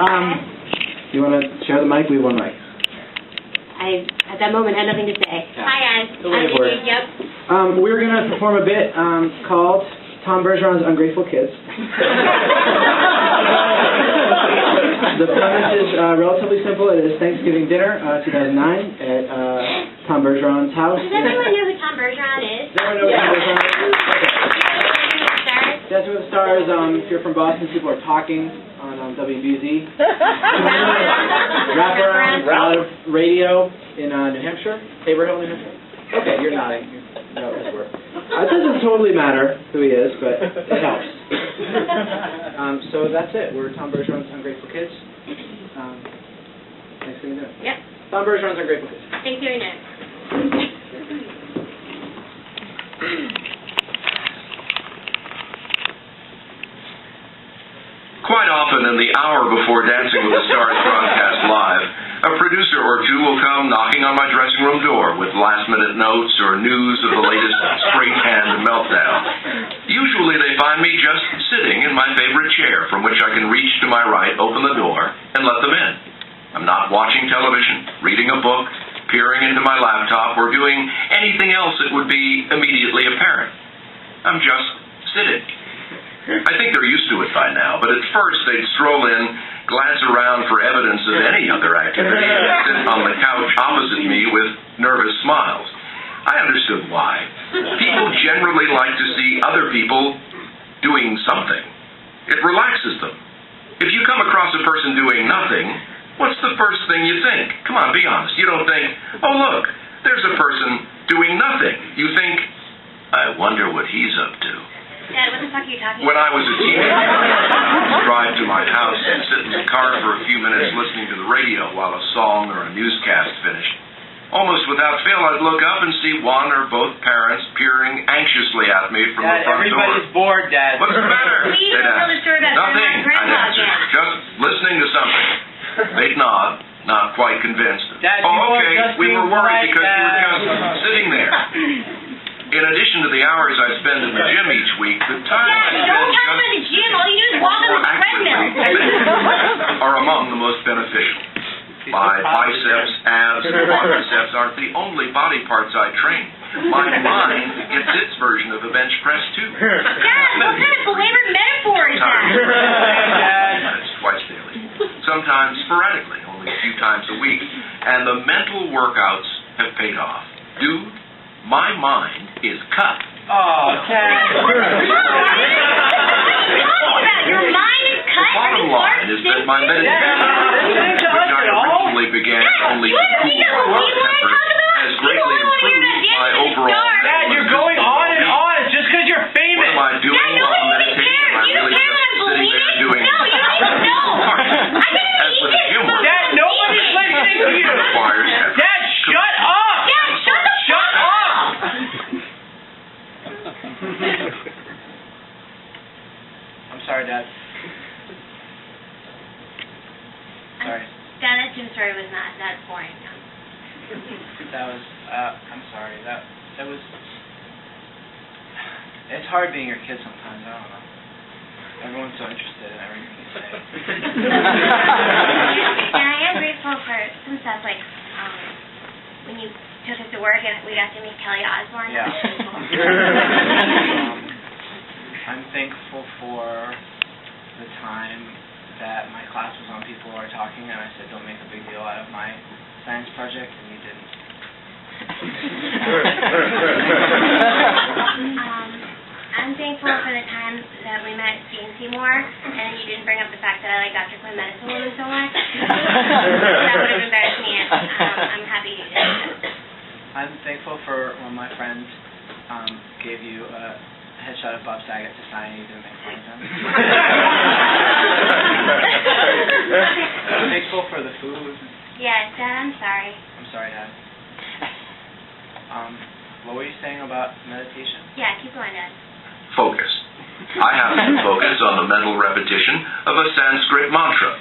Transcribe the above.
You want to share the mic? We have one mic. I, at that moment, had nothing to say. Yeah. Hi, guys. Yep. We're going to perform a bit called Tom Bergeron's Ungrateful Kids. The premise is relatively simple. It is Thanksgiving dinner, 2009, at Tom Bergeron's house. Does everyone know who Tom Bergeron is? Does everyone know who Tom Bergeron is? Dancing with the Stars. If you're from Boston, people are talking on WBZ. Wraparound, a lot of radio in New Hampshire, Haverhill, New Hampshire. Okay, you're nodding. No, it doesn't totally matter who he is, but it helps. So that's it. We're Tom Bergeron's Ungrateful Kids. Thanksgiving dinner. Yep. Tom Bergeron's Ungrateful Kids. Thanksgiving dinner. Quite often in the hour before Dancing with the Stars broadcast live, a producer or two will come knocking on my dressing room door with last-minute notes or news of the latest spray-tan meltdown. Usually they find me just sitting in my favorite chair from which I can reach to my right, open the door, and let them in. I'm not watching television, reading a book, peering into my laptop, or doing anything else that would be immediately apparent. I'm just sitting. I think they're used to it by now, but at first they'd stroll in, glance around for evidence of any other activity, and sit on the couch opposite me with nervous smiles. I understood why. People generally like to see other people doing something. It relaxes them. If you come across a person doing nothing, what's the first thing you think? Come on, be honest. You don't think, oh look, there's a person doing nothing. You think, I wonder what he's up to. Dad, what the fuck are you talking When about? I was a teenager, I would drive to my house and sit in the car for a few minutes listening to the radio while a song or a newscast finished. Almost without fail, I'd look up and see one or both parents peering anxiously at me from Dad, the front door. everybody's bored, Dad. What's the matter? Please They'd don't tell ask. the story about Nothing, Grandma and I'd Grandpa answer. again. Just listening to something. They'd nod, not quite convinced. Dad, oh, you are okay, just we were being worried polite, because you were Dad. just sitting there. In addition to the hours I spend in the gym each week, the time I Dad, spend don't talk just about the gym. All you do is walk on the treadmill. are among the most beneficial. My biceps, abs, and quadriceps aren't the only body parts I train. My mind gets its version of a bench press, too. Dad, what kind of belabored metaphor is that? It's twice daily. Sometimes sporadically, only a few times a week. And the mental workouts have paid off. Dude, my mind is cut. Oh, Dad. What are you talking about? Your mind is cut? The bottom line is that my meditation, which I originally began only to cool my temper, has greatly improved my overall Dad, you're going on and on. It's just because you're famous. What am I doing Dad, while I'm nobody meditating? cares. Am I You really care just and sitting believe there it? doing No, you don't even know. I didn't As with a gym workout, Dad, nobody's listening to you. it requires effort. Dad, shut up. Dad, shut the Shut fuck up. I'm sorry, Dad. Sorry. Dad, that gym story was not that boring. That was, I'm sorry. That was, it's hard being your kid sometimes, I don't know. Everyone's so interested in everything you say. And I am grateful for some stuff, like when you took us to work and we got to meet Kelly Osbourne. Yeah. That was really cool. I'm thankful for the time that my class was on People Are Talking, and I said, don't make a big deal out of my science project, and you didn't. I'm thankful for the time that we met at CNC Moore, and you didn't bring up the fact that I like Dr. Quinn Medicine Woman so much. That would have embarrassed me, and I'm happy you did. I'm thankful for when my friends gave you a headshot of Bob Saget to sign, and you didn't make fun of him. I'm thankful for the food. Yes, Dad, I'm sorry. I'm sorry, Dad. What were you saying about meditation? Yeah, keep going, Dad. Focus. I have to focus on the mental repetition of a Sanskrit mantra.